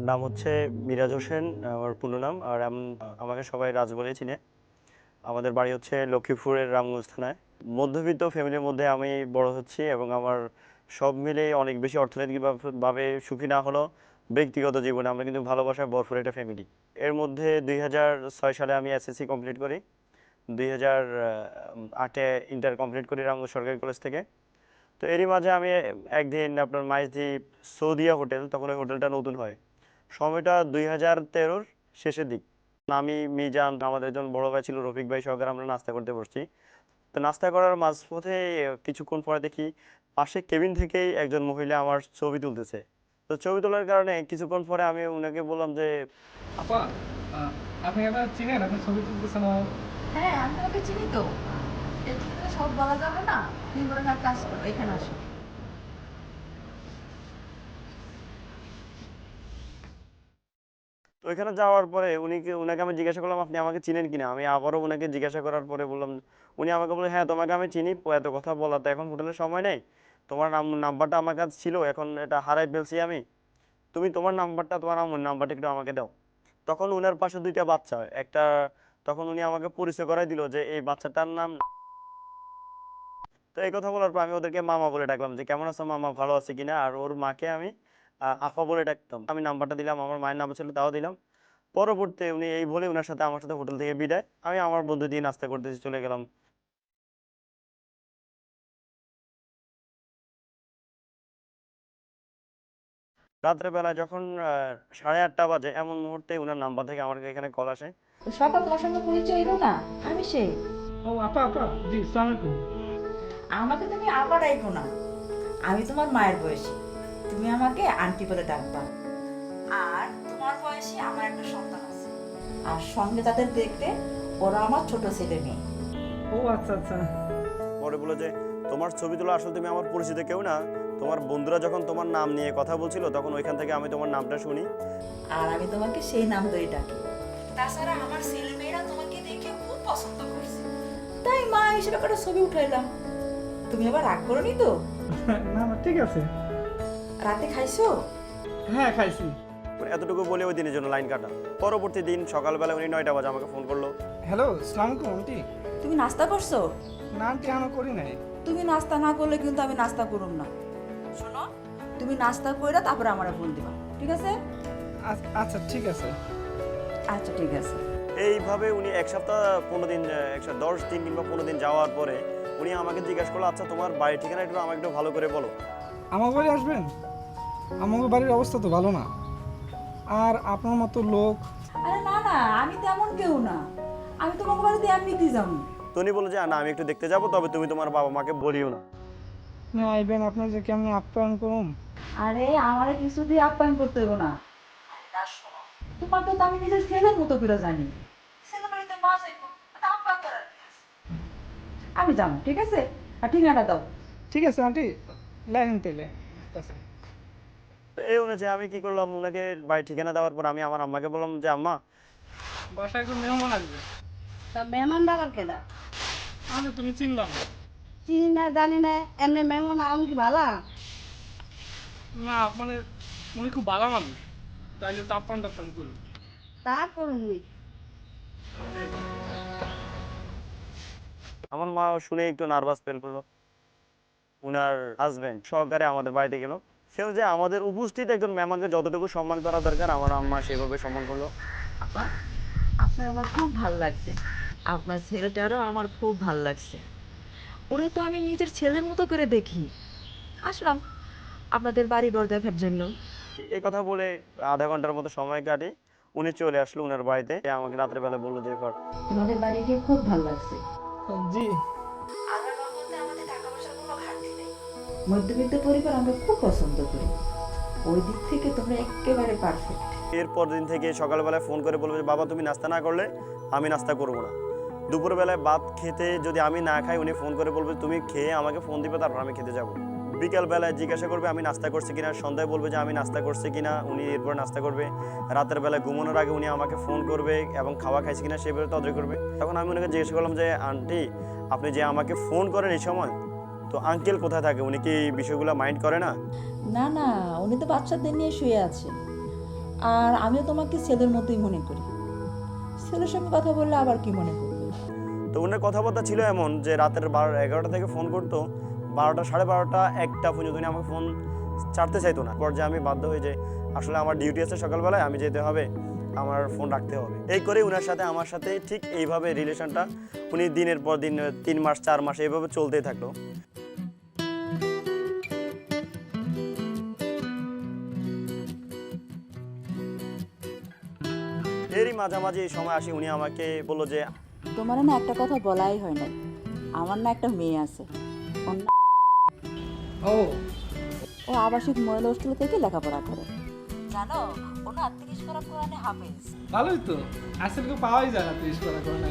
নাম হচ্ছে মিরাজ হোসেন, আমার পূর্ণ নাম। আর আমাকে সবাই রাজ বলেই চিনে। আমাদের বাড়ি হচ্ছে লক্ষ্মীপুরের রামগঞ্জ থানায়। মধ্যবিত্ত ফ্যামিলির মধ্যে আমি বড় হচ্ছি এবং আমার সব মিলে অনেক বেশি অর্থনৈতিকভাবে সুখী না হলেও ব্যক্তিগত জীবনে আমরা কিন্তু ভালোবাসায় ভরপুর একটা ফ্যামিলি। এর মধ্যে 2006 সালে আমি এসএসসি কমপ্লিট করি। 2008-এ ইন্টার কমপ্লিট করি রামগঞ্জ সরকারি কলেজ থেকে। তো এরই মাঝে আমি একদিন আপনার মাইজদ্বীপ সৌদিয়া হোটেল, তখন ওই হোটেলটা নতুন হয়, সময়টা 2013-র শেষের দিক। আমি, মিজান, আমাদের একজন বড় ভাই ছিল রফিক ভাই সহকারে আমরা নাস্তা করতে বসছি। তো নাস্তা করার মাঝপথে কিছুক্ষণ পরে দেখি পাশে কেবিন থেকেই একজন মহিলা আমার ছবি তুলতেছে। তো ছবি তোলার কারণে কিছুক্ষণ পরে আমি ওনাকে বললাম যে আপা, আহ, আপনি এটা চিনেন? আপনি ছবি তুলতেছেন আমার। হ্যাঁ, আমি তোমাকে চিনি তো। এর ভিতরে সব বলা যাবে না। তুমি বরং এক কাজ করো, এখানে আসো। তো ওইখানে যাওয়ার পরে উনাকে আমি জিজ্ঞাসা করলাম আপনি আমাকে চিনেন কিনা। আমি আবারও উনাকে জিজ্ঞাসা করার পরে বললাম, উনি আমাকে বললেন হ্যাঁ তোমাকে আমি চিনি, এত কথা বলা তো এখন হোটেলের সময় নেই। তোমার নাম্বারটা আমার কাছে ছিল, এখন এটা হারাই ফেলছি আমি। তুমি তোমার নাম্বারটা, তোমার আমার নাম্বারটা একটু আমাকে দাও। তখন উনার পাশে দুইটা বাচ্চা একটা, তখন উনি আমাকে পরিচয় করাই দিল যে এই বাচ্চাটার নাম। তো এই কথা বলার পর আমি ওদেরকে মামা বলে ডাকলাম যে কেমন আছো মামা, ভালো আছে কিনা। আর ওর মাকে আমি আফা বলে ডাকতাম। আমি নাম্বারটা দিলাম, আমার মায়ের নাম্বার ছিল তাও দিলাম। পরবর্তীতে উনি এই বলে উনার সাথে আমার সাথে হোটেল থেকে বিদায়। আমি আমার বন্ধু দিয়ে নাস্তা করতে চলে গেলাম। রাত্রে বেলা যখন 8:30 বাজে এমন মুহূর্তে উনার নাম্বার থেকে আমার এখানে কল আসে। সকাল তোমার সঙ্গে পরিচয় হলো না? আমি সেই। ও আপা, আপা, জি, সালাম আলাইকুম। আমাকে তুমি আবার ডাইকো না। আমি তোমার মায়ের বয়সী। তুমি আমাকে আন্টি বলে ডাকবা। আর তোমার বয়সী আমার একটা সন্তান আছে। আর সঙ্গে তাদের দেখতে ওরা আমার ছোট ছেলে মেয়ে। ও আচ্ছা আচ্ছা। পরে বলে যে তোমার ছবি তোলা আসলে তুমি আমার পরিচিত কেউ না, তোমার বন্ধুরা যখন তোমার নাম নিয়ে কথা বলছিল তখন ওইখান থেকে আমি তোমার নামটা শুনি। আর আমি তোমাকে সেই নাম ধরে ডাকি। তাছাড়া আমার ছেলে মেয়েরা তোমাকে দেখে খুব পছন্দ করছে, তাই মা হিসেবে একটা ছবি উঠাইলাম। তুমি আবার রাগ করোনি তো? না না, ঠিক আছে। রাতে খাইছো? হ্যাঁ, খাইছি। মানে এতটুকু বলে ওই দিনের জন্য লাইন কাটা। পরবর্তী দিন সকালবেলা উনি 9টা বাজে আমাকে ফোন করলো। হ্যালো, সালাম আলাইকুম আন্টি। তুমি নাস্তা করছো? না আন্টি, আমি করি নাই। তুমি নাস্তা না করলে কিন্তু আমি নাস্তা করুম না। শোনো, তুমি নাস্তা কইরা তারপরে আমারে ফোন দিবা, ঠিক আছে? আচ্ছা, ঠিক আছে। আচ্ছা ঠিক আছে। এইভাবে উনি এক সপ্তাহ 15 দিন, 10 দিন কিংবা 15 দিন যাওয়ার পরে উনি আমাকে জিজ্ঞাসা করলো আচ্ছা তোমার বাড়ির ঠিকানা একটু আমাকে একটু ভালো করে বলো। আমার বাড়ি আসবেন? আমার বাড়ির অবস্থা তো ভালো না। আর আপনার মতো লোক। আরে না না, আমি তেমন কেউ না। আমি তোমাকে বাড়িতে এমনিতেই যাবো। তো উনি বললো যে না আমি একটু দেখতে যাবো, তবে তুমি তোমার বাবা মাকে বলিও না। না আইবেন, আপনার যে কেমন আপ্যায়ন করুন। আরে আমারে কিছু দিয়ে আপ্যায়ন করতে হইব না। না শোনো, তোমাকে তো আমি নিজের ছেলের মতো করে জানি। ছেলে বাড়িতে মা যাইবো, এটা আপ্যায়ন করার কি আছে? আমি যাবো, ঠিক আছে? আর ঠিকানাটা দাও। ঠিক আছে আন্টি, লাইন তেলে। আচ্ছা। তো এই অনুযায়ী আমি কি করলাম, ওনাকে বাড়ির ঠিকানা দেওয়ার পর আমি আমার আম্মাকে বললাম যে আম্মা বাসায় একটু মেহমান আসবে। তা মেহমান ডাকার কেডা? আচ্ছা, তুমি চিনলাম না। চিনি না জানি না, এমনি মেহমান আমি কি ভালা? না মানে, উনি খুব ভালো মানুষ, তাইলে তো আপ্যায়ন টাপ্যায়ন করুন। তা করুন। আমার মা শুনে একটু নার্ভাস ফিল করলো। উনার হাজবেন্ড সহকারে আমাদের বাড়িতে গেল। সেও যে আমাদের উপস্থিত একজন মেহমানকে যতটুকু সম্মান করা দরকার আমার আম্মা সেভাবে সম্মান করলো। আপা, আপনার আমার খুব ভাল লাগছে। আপনার ছেলেটারও আমার খুব ভাল লাগছে। ওরে তো আমি নিজের ছেলের মতো করে দেখি। আসলাম আপনাদের বাড়ি ঘর দেখার জন্য। এই কথা বলে আধা ঘন্টার মতো সময় কাটে, উনি চলে আসলো উনার বাড়িতে। আমাকে রাত্রে বেলা বললো যে এবার তোমাদের বাড়ি গিয়ে খুব ভাল লাগছে। জি। আল্লাহর রহমতে আমাদের টাকা পয়সার কোনো ঘাটতি নেই। মধ্যবিত্ত পরিবার আমরা খুব পছন্দ করি। ওই দিক থেকে তোমরা একেবারে পারফেক্ট। এরপর দিন থেকে সকালবেলায় ফোন করে বলবে যে বাবা তুমি নাস্তা না করলে আমি নাস্তা করবো না। দুপুরবেলায় ভাত খেতে যদি আমি না খাই উনি ফোন করে বলবে তুমি খেয়ে আমাকে ফোন দিবে, তারপর আমি খেতে যাবো। বিকালবেলায় জিজ্ঞাসা করবে আমি নাস্তা করছি কিনা, সন্ধ্যায় বলবে যে আমি নাস্তা করছি কিনা, উনি এরপর নাস্তা করবে। রাতের বেলায় ঘুমানোর আগে উনি আমাকে ফোন করবে এবং খাওয়া খাইছি কিনা সেভাবে তদারকি করবে। তখন আমি ওনাকে জিজ্ঞাসা করলাম যে আন্টি আপনি যে আমাকে ফোন করেন এই সময়, তো আঙ্কেল কোথায় থাকে, উনি কি এই বিষয়গুলো মাইন্ড করে না? না না, উনি তো বাচ্চাদের নিয়ে শুয়ে আছে। আর আমিও তোমাকে ছেলের মতোই মনে করি। ছেলের সঙ্গে কথা বললে আবার কি মনে করবে? তো ওনার কথাবার্তা ছিল এমন যে রাতের 11টা থেকে ফোন করতো, 12টা 12:30 1টা পর্যন্ত উনি আমাকে ফোন ছাড়তে চাইতো না। পর্যায়ে আমি বাধ্য হয়ে যে আসলে আমার ডিউটি আছে সকালবেলায়, আমি যেতে হবে, আমার ফোন রাখতে হবে। এই করে উনার সাথে আমার সাথে ঠিক এইভাবে রিলেশনটা উনি দিনের পর দিন 3 মাস 4 মাস এইভাবে চলতেই থাকলো। এরই মাঝামাঝি এই সময় আসি উনি আমাকে বললো যে তোমার না একটা কথা বলাই হয় নাই, আমার না একটা মেয়ে আছে। ওর না- ও ও আবাসিক মহিলা হোস্টেল থেকে লেখাপড়া করে, জানো? ও না 30 পারা কোরআনে হাফেজ। ভালোই তো, আসলে কেউ পাওয়াই যায় না 30 পারা করে না।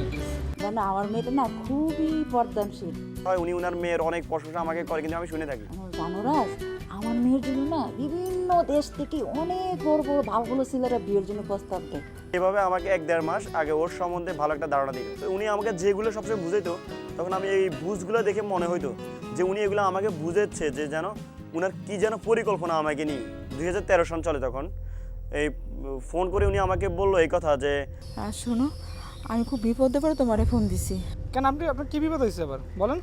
জানো আমার মেয়েটা না খুবই পর্দানশীল। হয় উনি উনার মেয়ের অনেক প্রশংসা আমাকে করে, কিন্তু আমি শুনে থাকি। জানো রাজ, আমার মেয়ের জন্য না বিভিন্ন দেশ থেকে অনেক বড় বড় ভালো ভালো ছেলেরা বিয়ের জন্য প্রস্তাব দেয়। এভাবে আমাকে 1-1.5 মাস আগে ওর সম্বন্ধে ভালো একটা ধারণা দিল। তো উনি আমাকে যেগুলো সবসময় বুঝাইতো, তখন আমি এই বুঝগুলো দেখে মনে হইতো যে উনি এগুলো আমাকে বুঝাচ্ছে যে যেন উনার কি যেন পরিকল্পনা আমাকে নিয়ে। 2013 সন চলে তখন। এই ফোন করে উনি আমাকে বললো এই কথা যে আর শোনো, আমি খুব বিপদে পড়ে তোমারে ফোন দিছি। কেন আপনার কি বিপদ হয়েছে আবার বলেন?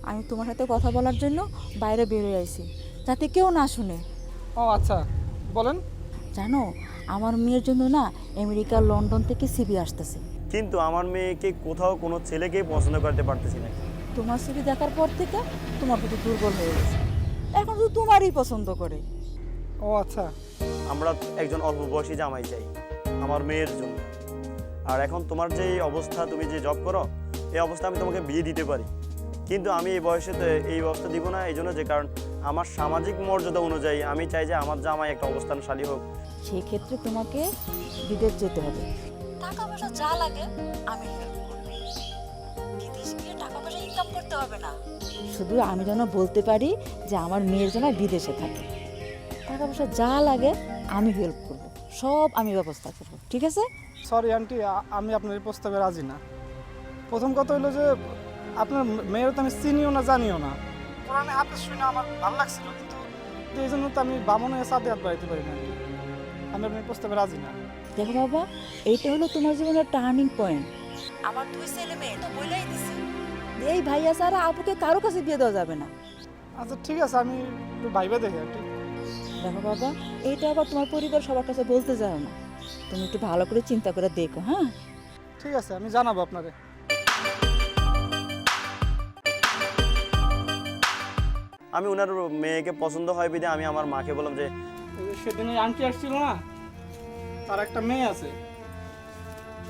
আমি তোমার সাথে কথা বলার জন্য বাইরে বেরোয় আইছি, যাতে কেউ না শুনে। ও আচ্ছা, বলেন। জানো আমার মেয়ের জন্য না আমেরিকা লন্ডন থেকে সিবি আসতেছে। কিন্তু আমার মেয়েকে কোথাও কোনো ছেলেকেই পছন্দ করতে পারতেছি না। তোমার সিবি দেখার পর থেকে তোমার প্রতি দুর্বল হয়ে গেছে, এখন তো তোমারই পছন্দ করে। ও আচ্ছা, আমরা একজন অল্প বয়সী জামাই চাই আমার মেয়ের জন্য। আর এখন তোমার যে এই অবস্থা, তুমি যে জব করো, এই অবস্থা আমি তোমাকে বিয়ে দিতে পারি, কিন্তু আমি এই বয়সে তো এই অবস্থা দিব না। এই জন্য যে কারণ আমার সামাজিক মর্যাদা অনুযায়ী আমি চাই যে আমার জামাই একটা অবস্থানশালী হোক। সেই ক্ষেত্রে তোমাকে বিদেশ যেতে হবে। টাকা পয়সা যা লাগে আমি হেল্প করব। বিদেশ গিয়ে টাকা পয়সা ইনকাম করতে হবে না, শুধু আমি যেন বলতে পারি যে আমার মেয়ের জন্য বিদেশে থাকে। টাকা পয়সা যা লাগে আমি হেল্প করব, সব আমি ব্যবস্থা করব, ঠিক আছে? সরি আন্টি, আমি আপনার এই প্রস্তাবে রাজি না। প্রথম কথা হলো যে আপনার মেয়ের তো আমি চিনিও না জানিও না। কোরআনে হাফেজ শুনে আমার ভালো লাগছিল, কিন্তু এই জন্য তো আমি বামনে সাথে হাত বাড়াইতে পারি না। আমি আপনার এই প্রস্তাবে রাজি না। দেখো বাবা, এইটা হলো তোমার জীবনের টার্নিং পয়েন্ট। আমার 2 ছেলে মেয়ে তো বলেই দিছি, এই ভাইয়া ছাড়া আপুকে কারো কাছে বিয়ে দেওয়া যাবে না। আচ্ছা ঠিক আছে, আমি একটু ভাইবা দেখি আন্টি। দেখো বাবা, এইটা আবার তোমার পরিবার সবার কাছে বলতে যাও না, তুমি একটু ভালো করে চিন্তা করে দেখো। হ্যাঁ ঠিক আছে, আমি জানাবো আপনারে। আমি ওনার মেয়েকে পছন্দ হয় বিধে আমি আমার মাকে বললাম যে ওই যে সেদিন ওই আন্টি আসছিল না, তার একটা মেয়ে আছে,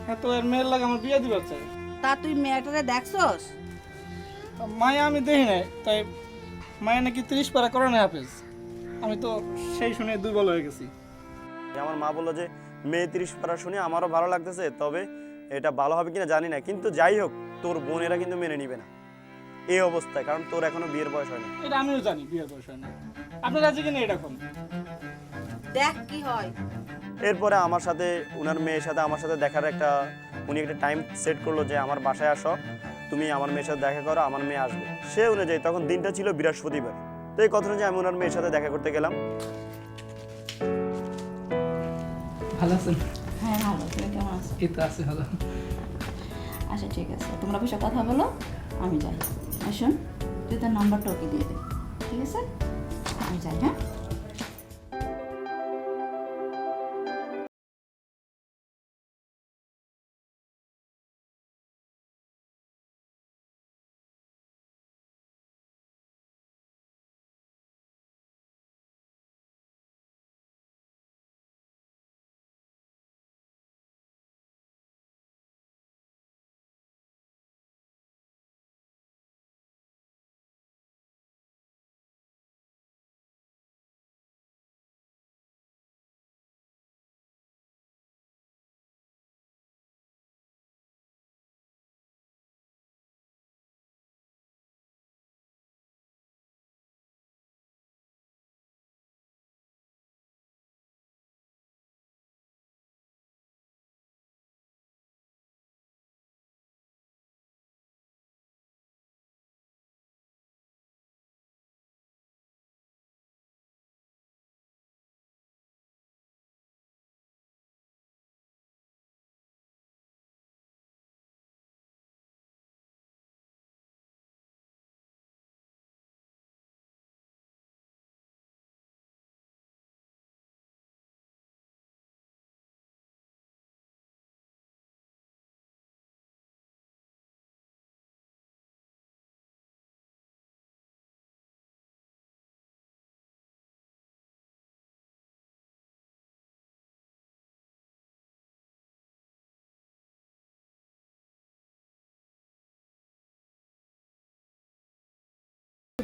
হ্যাঁ, তো এর মেয়ের লাগে আমার বিয়ে দিবার চাই। তা তুই মেয়েটারে দেখছস? তা মায়া আমি দেখি নাই, তাই মায়া নাকি 30 পারা করে না হাফেজ। আমি তো সেই শুনে দুর্বল হয়ে গেছি। আমার মা বললো যে মেয়ে 30 পারা শুনে আমারও ভালো লাগতেছে, তবে এটা ভালো হবে কিনা জানি না, কিন্তু যাই হোক তোর বোনেরা কিন্তু মেনে নিবে না এই অবস্থায়, কারণ তোর এখনো বিয়ের বয়স হয় না। এটা আমিও জানি বিয়ের বয়স হয় না। আপনি রাজি কিনা এটা কোন? দেখ কি হয়। এরপরে আমার সাথে ওনার মেয়ের সাথে আমার সাথে দেখার উনি একটা টাইম সেট করলো যে আমার বাসায় আসো, তুমি আমার মেয়ের সাথে দেখা করো, আমার মেয়ে আসবে। সে অনুযায়ী তখন দিনটা ছিল বৃহস্পতিবার। তো এই কথা অনুযায়ী আমি ওনার মেয়ের সাথে দেখা করতে গেলাম। ভালো আছেন? হ্যাঁ ভালো, তুমি কেমন আছো? এই তো আছে ভালো। আচ্ছা ঠিক আছে, তোমরা বসে কথা বলো, আমি যাই। শোন, তুই তার নাম্বারটা ওকে দিয়ে দে, ঠিক আছে? আমি যাই, হ্যাঁ।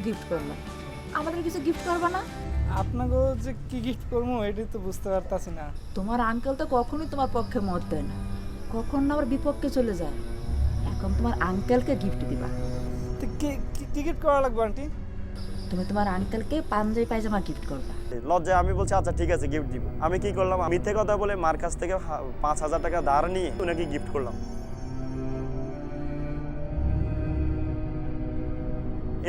গিফট করলাম, আমাদের কিছু গিফট করবা না? আপনাকেও যে কি গিফট করবো এটাই তো বুঝতে পারতাছি না। তোমার আঙ্কেল তো কখনোই তোমার পক্ষে মত দেয় না, কখন না আবার বিপক্ষে চলে যায়। এখন তোমার আঙ্কেলকে গিফট দিবা। তো কি গিফট করা লাগবে আন্টি? তুমি তোমার আঙ্কেলকে পাঞ্জাবি পায়জামা গিফট করবা। লজ্জায় আমি বলছি আচ্ছা ঠিক আছে গিফট দিব। আমি কি করলাম, মিথ্যে কথা বলে মার কাছ থেকে 5,000 টাকা ধার নিয়ে ওনাকে গিফট করলাম।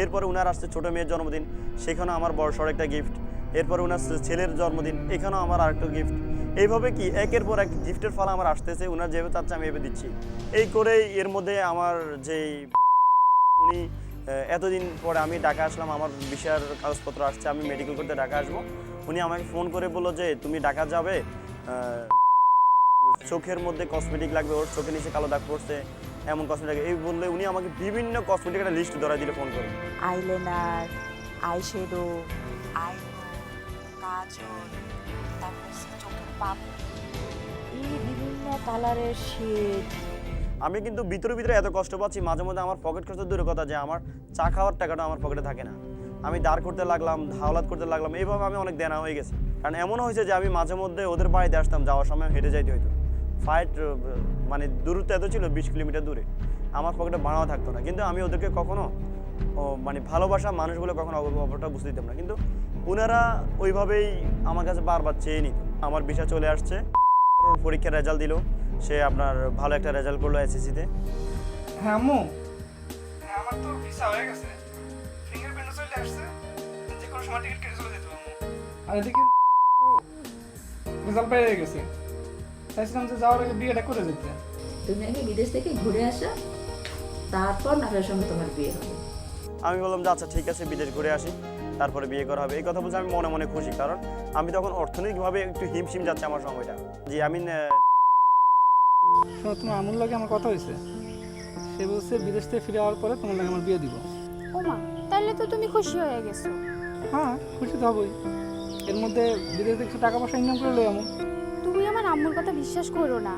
এরপরে উনার আসছে ছোট মেয়ের জন্মদিন, সেখানেও আমার বড়সড় একটা গিফট। এরপরে উনার ছেলের জন্মদিন, এখানেও আমার আরেকটা গিফট। এইভাবে কি একের পর এক গিফটের ফল আমার আসতেছে, উনার যেভাবে চাচ্ছে আমি এভাবে দিচ্ছি। এই করেই এর মধ্যে আমার যেই উনি এতদিন পরে আমি ঢাকা আসলাম, আমার ভিসার কাগজপত্র আসছে, আমি মেডিকেল করতে ঢাকা আসবো। উনি আমাকে ফোন করে বললো যে তুমি ঢাকা যাবে, চোখের মধ্যে কসমেটিক লাগবে, ওর চোখের নিচে কালো দাগ পড়ছে, এমন কসমেটিক। এই বললে উনি আমাকে বিভিন্ন কসমেটিক একটা লিস্ট ধরা দিলে ফোন করে। আইলাইনার, আইশ্যাডো, আইব্রো, কাজল, তারপর হচ্ছে চোখের পাপড়ি, এই বিভিন্ন কালারের শেড। আমি কিন্তু ভিতরে ভিতরে এত কষ্ট পাচ্ছি, মাঝে মধ্যে আমার পকেট খরচ দূরের কথা, যে আমার চা খাওয়ার টাকাটা আমার পকেটে থাকে না। আমি দাঁড় করতে লাগলাম, ধাওলাত করতে লাগলাম, এইভাবে আমি অনেক দেনা হয়ে গেছি। কারণ এমনও হয়েছে যে আমি মাঝে মধ্যে ওদের বাড়িতে আসতাম, যাওয়ার সময় হেঁটে যাইতে হইতো। ফ্লাইট মানে দূরত্ব এত ছিল 20 কিলোমিটার দূরে, আমার পকেটে ভাড়াও থাকতো না। কিন্তু আমি ওদেরকে কখনো মানে ভালোবাসা মানুষগুলো কখনো অপরটা বুঝতে দিতাম না, কিন্তু ওনারা ওইভাবেই আমার কাছে বারবার চেয়ে নিত। আমার ভিসা চলে আসছে, ওর পরীক্ষার রেজাল্ট দিল, সে আপনার ভালো একটা রেজাল্ট করলো এসএসসিতে। হ্যাঁ আম্মু, হ্যাঁ আমার তো ভিসা হয়ে গেছে, ফিঙ্গারপ্রিন্টও চলে আসছে, যে কোনো সময় টিকিট কেটে চলে যেতে পারবো। আর এদিকে রেজাল্ট পেয়ে গেছে, চাইছিলাম যে যাওয়ার আগে বিয়েটা করে যেতে। তুমি আগে বিদেশ থেকে ঘুরে আসো, তারপর নাফের সঙ্গে তোমার বিয়ে হবে। আমি বললাম যে আচ্ছা ঠিক আছে বিদেশ ঘুরে আসি, তারপরে বিয়ে করা হবে। এই কথা বলছে আমি মনে মনে খুশি, কারণ আমি তখন অর্থনৈতিকভাবে একটু হিমশিম যাচ্ছে আমার সময়টা। জি আমি শোনো, তোমার আমুল লাগে আমার কথা হয়েছে, সে বলছে বিদেশ থেকে ফিরে যাওয়ার পরে তোমার লাগে আমার বিয়ে দিব। ওমা, তাহলে তো তুমি খুশি হয়ে গেছো। হ্যাঁ খুশি তো হবই, এর মধ্যে বিদেশ থেকে কিছু টাকা পয়সা ইনকাম করে লই এমন। তুমি আমার আম্মুর কথা বিশ্বাস করো না,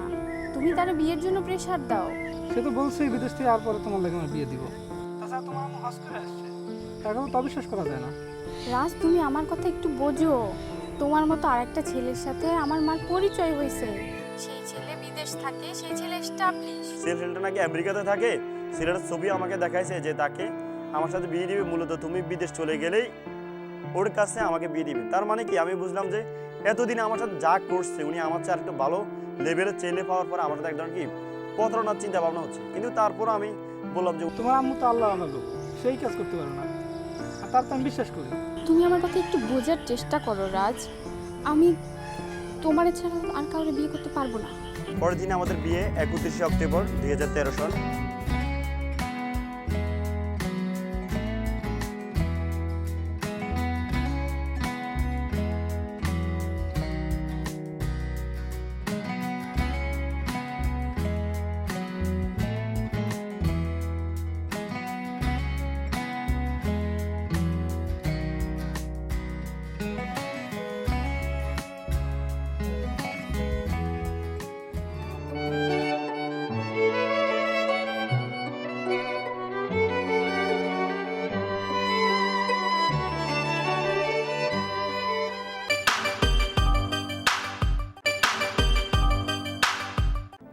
তুমি তার বিয়ের জন্য প্রেশার দাও। সে তো বলছেই বিদেশ থেকে আর পরে তোমার লাগে আমার বিয়ে দিব। তাছাড়া তোমার আম্মু হজ করে আসছে, তাকে তো অবিশ্বাস করা যায় না। রাজ, তুমি আমার কথা একটু বোঝো। তোমার মতো আরেকটা ছেলের সাথে আমার মার পরিচয় হয়েছে, সেই ছেলে বিদেশ থাকে, সেই ছেলে এস্টাবলিশ। ছেলেটা নাকি আমেরিকাতে থাকে, ছেলেটার ছবি আমাকে দেখাইছে যে তাকে আমার সাথে বিয়ে দিবে, মূলত তুমি বিদেশ চলে গেলেই ওর কাছে আমাকে বিয়ে দিবে। তার মানে কি, আমি বুঝলাম যে এতদিন আমার সাথে যা করছে উনি আমার চেয়ে আরেকটু ভালো লেভেলের ছেলে পাওয়ার পরে আমার সাথে একদম কি প্রতারণার চিন্তা ভাবনা হচ্ছে। কিন্তু তারপরও আমি বললাম যে তোমার আম্মু তো আল্লাহ আমার লোক, সেই কাজ করতে পারে না, আর তার তো আমি বিশ্বাস করি। তুমি আমার কথা একটু বোঝার চেষ্টা করো রাজ, আমি তোমার ছাড়া আর কাউকে বিয়ে করতে পারবো না। পরের দিন আমাদের বিয়ে 31শে অক্টোবর 2013 সাল।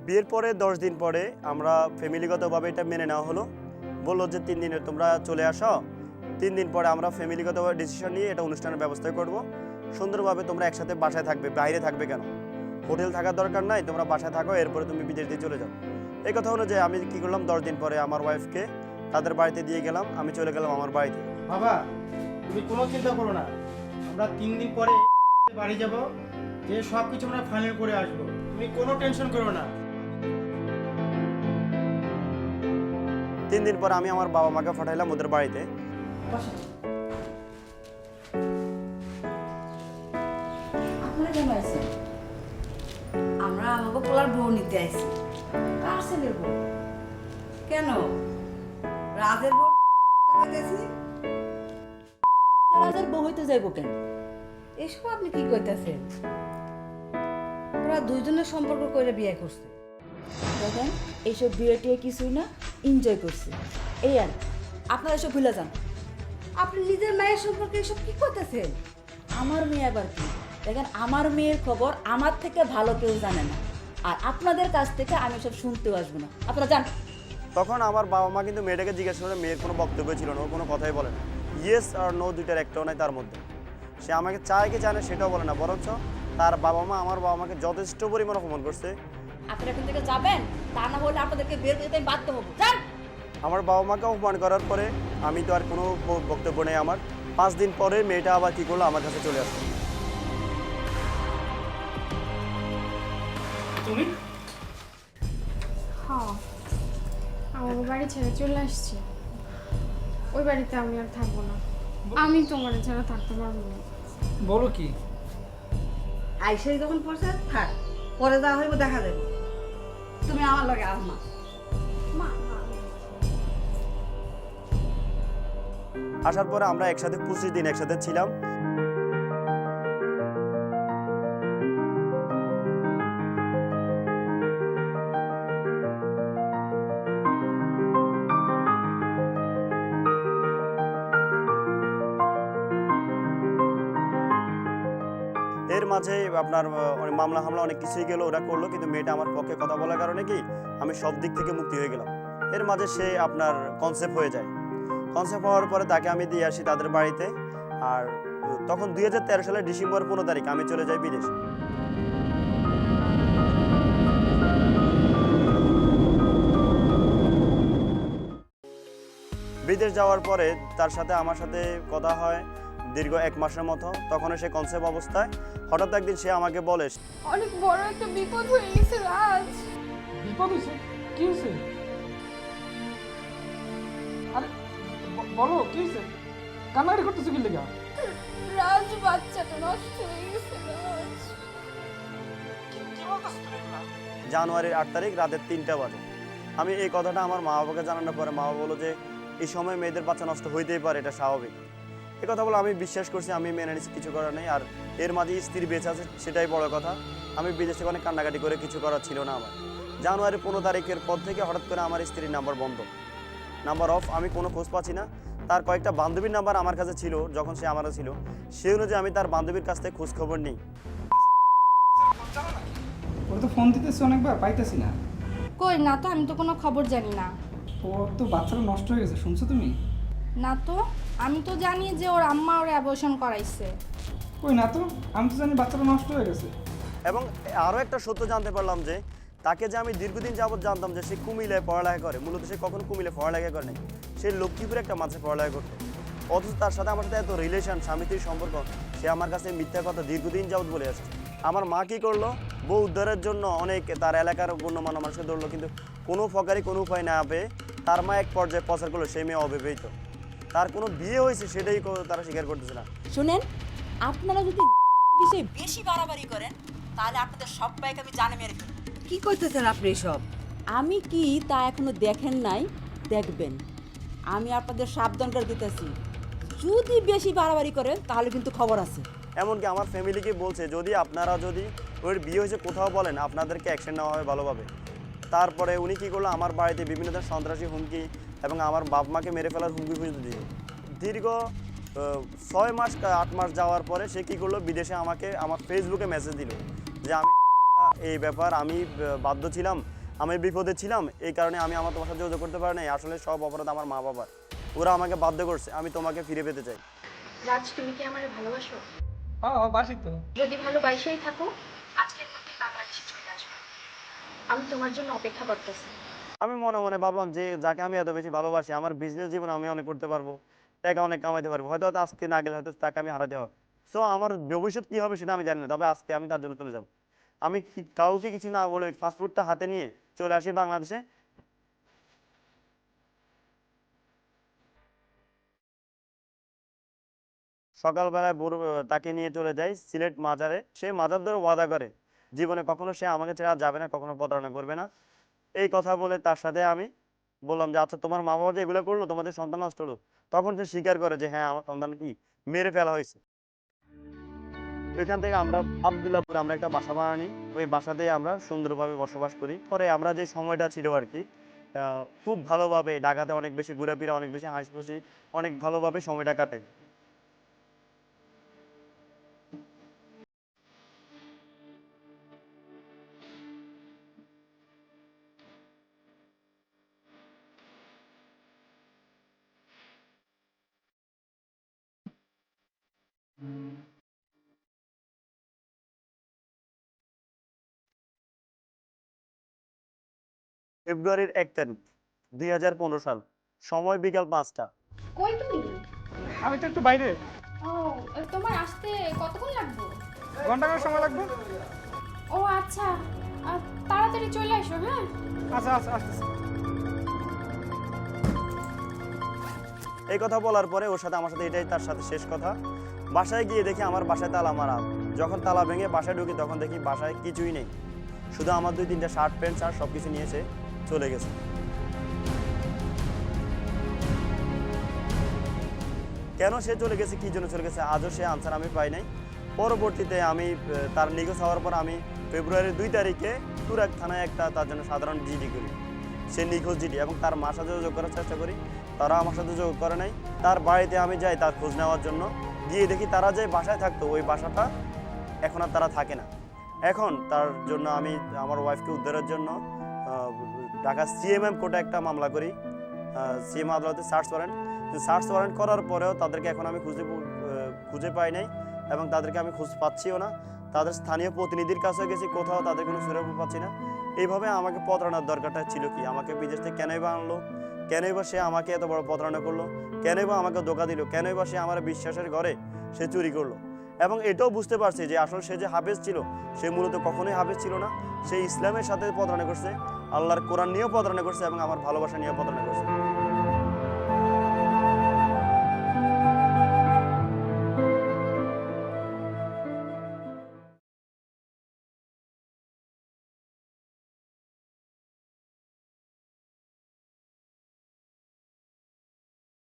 বিয়ের পরে 10 দিন পরে আমরা ফ্যামিলিগতভাবে এটা মেনে নেওয়া হলো। বললো যে 3 দিনে তোমরা চলে আসো, 3 দিন পরে আমরা ফ্যামিলিগতভাবে ডিসিশন নিয়ে এটা অনুষ্ঠানের ব্যবস্থা করব। সুন্দরভাবে তোমরা একসাথে বাসায় থাকবে, বাইরে থাকবে কেন, হোটেল থাকার দরকার নাই, তোমরা বাসায় থাকো, এরপরে তুমি বিদেশ দিয়ে চলে যাও। এই কথা অনুযায়ী আমি কী করলাম, 10 দিন পরে আমার ওয়াইফকে তাদের বাড়িতে দিয়ে গেলাম, আমি চলে গেলাম আমার বাড়িতে। বাবা, তুমি কোনো চিন্তা করো না, আমরা 3 দিন পরে বাড়ি যাব, যে সব কিছু আমরা ফাইনাল করে আসবো, তুমি কোনো টেনশন করো না। 3 দিন পরে আমি আমার বাবা মাকে পাঠাইলাম ওদের বাড়িতে। আপনারা কেন আইছেন? আমরা আমাকে পোলার বউ নিতে আইছি। কার ছেলের বউ? কেন? রাজের বউ গেছি। রাজার বউ হইতে যাইব কেন? এসব আপনি কি কইতাছেন? ওরা দুইজনের সম্পর্ক করে বিয়ে করছে। দেখেন, এইসব বিয়ে টিয়ে কিছুই না, এনজয় করছি। এই আর আপনারা এসব ভুলে যান। আপনি নিজের মায়ের সম্পর্কে এসব কি করতেছেন? আমার মেয়ে আবার কি? দেখেন, আমার মেয়ের খবর আমার থেকে ভালো কেউ জানে না, আর আপনাদের কাছ থেকে আমি সব শুনতেও আসবো না। আপনারা যান। তখন আমার বাবা মা কিন্তু মেয়েটাকে জিজ্ঞাসা করে, মেয়ের কোনো বক্তব্য ছিল না, ও কোনো কথাই বলে না, ইয়েস আর নো দুইটার একটাও নাই তার মধ্যে। সে আমাকে চায় কি চায় না সেটাও বলে না, বরঞ্চ তার বাবা মা আমার বাবা মাকে যথেষ্ট পরিমাণ অপমান করছে। আপনারা এখান থেকে যাবেন, তা না হলে আপনাদেরকে বের করে দিতে আমি বাধ্য হবো। যান। আমার বাবা মাকে অপমান করার পরে আমি তো আর কোনো বক্তব্য নেই আমার। 5 দিন পরে মেয়েটা আবার কী করলো, আমার কাছে চলে আসলো। তুমি হ্যাঁ, আমার বাড়ি ছেড়ে চলে আসছি। ওই বাড়িতে আমি আর থাকবো না। আমি তোমার ছাড়া থাকতে পারবো না। বলো কি? আইসাই যখন পড়ছে থাক, পরে যাওয়া হইব দেখা যাবে। তুমি আমার লগে আস না। মা, মা, আসার পরে আমরা একসাথে 25 দিন একসাথে ছিলাম। এর মাঝে আপনার অনেক মামলা হামলা অনেক কিছুই গেল, ওরা করলো, কিন্তু মেয়েটা আমার পক্ষে কথা বলার কারণে কি আমি সব দিক থেকে মুক্তি হয়ে গেলাম। এর মাঝে সে আপনার কনসেপ্ট হয়ে যায়। কনসেপ্ট হওয়ার পরে তাকে আমি দিয়ে আসি তাদের বাড়িতে। আর তখন 2013 সালের ডিসেম্বর 15 তারিখ আমি চলে যাই বিদেশ। বিদেশ যাওয়ার পরে তার সাথে আমার সাথে কথা হয় দীর্ঘ 1 মাসের মতো। তখন সে কনসেপ্ট অবস্থায় হঠাৎ একদিন সে আমাকে বলে, অনেক বড় একটা বিপদ হয়ে গেছে রাজ। বিপদ হয়েছে? কি হয়েছে? আরে বলো কি হয়েছে? কান্নাকাটি করতেছো কি লেগা? রাজ বাচ্চাটা নষ্ট হয়ে গেছে রাজ। কি বলতেছো তুমি এগুলা? জানুয়ারির 8 তারিখ রাতের 3টা বাজে। আমি এই কথাটা আমার মা বাবাকে জানানোর পরে মা বাবা বললো যে এই সময় মেয়েদের বাচ্চা নষ্ট হইতেই পারে, এটা স্বাভাবিক। এই কথা বলে আমি বিশ্বাস করছি, আমি মেনে নিচ্ছি, কিছু করার নেই। আর এর মাঝে স্ত্রী বেঁচে আছে, সেটাই বড় কথা। আমি বিদেশ থেকে অনেক কান্নাকাটি করে কিছু করার ছিল না আমার। জানুয়ারি 15 তারিখের পর থেকে হঠাৎ করে আমার স্ত্রীর নাম্বার বন্ধ, নাম্বার অফ, আমি কোনো খোঁজ পাচ্ছি না। তার কয়েকটা বান্ধবীর নাম্বার আমার কাছে ছিল, যখন সে আমারও ছিল, সেই অনুযায়ী আমি তার বান্ধবীর কাছ থেকে খোঁজ খবর নিই। ওর তো ফোন দিতেছি অনেকবার, পাইতেছি না। কই না তো, আমি তো কোনো খবর জানি না। ওর তো বাচ্চাটা নষ্ট হয়ে গেছে, শুনছো তুমি? না তো, আমি তো জানি যে ওর আম্মা ওর অ্যাবর্শন করাইছে। কই না তো, আমি তো জানি বাচ্চাটা নষ্ট হয়ে গেছে। এবং আরও একটা সত্য জানতে পারলাম যে তাকে যে আমি দীর্ঘদিন যাবৎ জানতাম যে সে কুমিল্লায় পড়ালেখা করে, মূলত সে কখনো কুমিল্লায় পড়ালেখা করে নাই, সে লক্ষ্মীপুরে একটা মাঝে পড়ালেখা করতো। অথচ তার সাথে আমার সাথে এত রিলেশন, স্বামী স্ত্রীর সম্পর্ক, সে আমার কাছে মিথ্যা কথা দীর্ঘদিন যাবৎ বলে আসছে। আমার মা কী করলো, বউ উদ্ধারের জন্য অনেক তার এলাকার গণ্যমান্য মানুষকে ধরলো, কিন্তু কোনো প্রকারই কোনো উপায় না পেয়ে তার মা এক পর্যায়ে প্রচার করলো সেই মেয়ে অবিবাহিত, তার কোনো বিয়ে হয়েছে সেটাই তারা স্বীকার করতেছে না। শুনেন, আপনারা যদি বিষয়ে বেশি বাড়াবাড়ি করেন তাহলে আপনাদের সবাইকে আমি জানে মেরে ফেলব। কি করতেছেন আপনি সব? আমি কি তা এখনো দেখেন নাই, দেখবেন। আমি আপনাদের সাবধান করে দিতেছি, যদি বেশি বাড়াবাড়ি করেন তাহলে কিন্তু খবর আছে। এমনকি আমার ফ্যামিলিকে বলছে যদি আপনারা যদি ওর বিয়ে হয়েছে কোথাও বলেন, আপনাদেরকে অ্যাকশন নেওয়া হবে ভালোভাবে। তারপরে উনি কী করলো, আমার বাড়িতে বিভিন্ন ধরনের সন্ত্রাসী হুমকি এবং আমার বাপ মাকে মেরে ফেলার হুমকি খুঁজতে দিল। দীর্ঘ 6 মাস 8 মাস যাওয়ার পরে সে কী করলো, বিদেশে আমাকে আমার ফেসবুকে মেসেজ দিল যে আমি এই ব্যাপার, আমি বাধ্য ছিলাম, আমি বিপদে ছিলাম, এই কারণে আমি আমার তোমার সাথে যোগাযোগ করতে পারি নাই, আসলে সব অপরাধ আমার মা বাবার, ওরা আমাকে বাধ্য করছে, আমি তোমাকে ফিরে পেতে চাই। রাজ, তুমি কি আমারে ভালোবাসো? হ্যাঁ বাসি তো। যদি ভালোবাসাই থাকো, আজকের মধ্যে বাংলাদেশে চলে আসবে। আমি তোমার জন্য অপেক্ষা করতেছি। আমি মনে মনে ভাবলাম যে যাকে আমি এত বেশি ভালোবাসি, আমার বিজনেস জীবন আমি অনেক করতে পারবো, টাকা অনেক কামাইতে পারবো, হয়তো আজকে না গেলে হয়তো তাকে আমি হারাতে হবে। সো আমার ভবিষ্যৎ কি হবে সেটা আমি জানি না, তবে আজকে আমি তার জন্য চলে যাবো। আমি কাউকে কিছু না বলে পাসপোর্টটা হাতে নিয়ে চলে আসি বাংলাদেশে। সকালবেলায় তাকে নিয়ে চলে যাই সিলেট মাজারে। সে মাজার ধরে ওয়াদা করে জীবনে কখনো সে আমাকে ছেড়ে আর যাবে না, কখনো প্রতারণা করবে না। এই কথা বলে তার সাথে আমি বললাম যে আচ্ছা তোমার মা বাবা যে এগুলো করলো, তোমাদের সন্তান নষ্ট হলো, তখন সে স্বীকার করে যে হ্যাঁ আমার সন্তান কি মেরে ফেলা হয়েছে। এখান থেকে আমরা আব্দুল্লাহপুর আমরা একটা বাসা বানানি, ওই বাসাতেই আমরা সুন্দরভাবে বসবাস করি। পরে আমরা যে সময়টা ছিল আর কি, খুব ভালোভাবে ঢাকাতে অনেক বেশি ঘোরাফেরা, অনেক বেশি হাসি, অনেক ভালোভাবে সময়টা কাটে। ফেব্রুয়ারির 1 তারিখ 2015 সাল, সময় বিকাল 5টা। কই তুমি? আমি তো একটু বাইরে, ও, তোমার আসতে কতক্ষণ লাগবে? ঘন্টাখানেক সময় লাগবে। ও আচ্ছা, তাড়াতাড়ি চলে আসো, হ্যাঁ? আচ্ছা আচ্ছা আসতেছি। এই কথা বলার পরে ওর সাথে আমার সাথে এটাই তার সাথে শেষ কথা। বাসায় গিয়ে দেখি আমার বাসায় তালা মারা। যখন তালা ভেঙে বাসায় ঢুকি তখন দেখি বাসায় কিছুই নেই, শুধু আমার 2-3টা শার্ট প্যান্ট আর সব কিছু নিয়েছে চলে গেছে। কেন সে চলে গেছে, কী জন্য চলে গেছে, আজও সে আনসার আমি পাই নাই। পরবর্তীতে আমি তার নিখোঁজ হওয়ার পর আমি ফেব্রুয়ারির 2 তারিখে তুরাগ থানায় একটা তার জন্য সাধারণ জিডি করি, সে নিখোঁজ জিডি, এবং তার মার সাথে যোগাযোগ করার চেষ্টা করি, তারা আমার সাথে যোগাযোগ করে নাই। তার বাড়িতে আমি যাই তার খোঁজ নেওয়ার জন্য, গিয়ে দেখি তারা যে বাসায় থাকতো ওই বাসাটা এখন আর তারা থাকে না। এখন তার জন্য আমি আমার ওয়াইফকে উদ্ধারের জন্য ঢাকা সিএমএম কোর্টে একটা মামলা করি, সিএম আদালতে সার্চ ওয়ারেন্ট করার পরেও তাদেরকে এখন আমি খুঁজে পাই নাই, এবং তাদেরকে আমি খোঁজ পাচ্ছিও না। তাদের স্থানীয় প্রতিনিধির কাছে গেছি, কোথাও তাদের কোনো সুরাহ পাচ্ছি না। এইভাবে আমাকে প্রতারণার দরকারটা ছিল কি, আমাকে বিদেশ থেকে কেনই বা আনলো, কেনই বা সে আমাকে এত বড় প্রতারণা করলো, কেনই বা আমাকে ধোঁকা দিল, কেনই বা সে আমার বিশ্বাসের ঘরে সে চুরি করলো। এবং এটাও বুঝতে পারছি যে আসলে সে যে হাফেজ ছিল, সে মূলত কখনোই হাফেজ ছিল না। সে ইসলামের সাথে প্রতারণা করছে, আল্লাহর কোরআন নিয়েও প্রতারণা করছে, এবং আমার ভালোবাসা নিয়েও প্রতারণা করছে।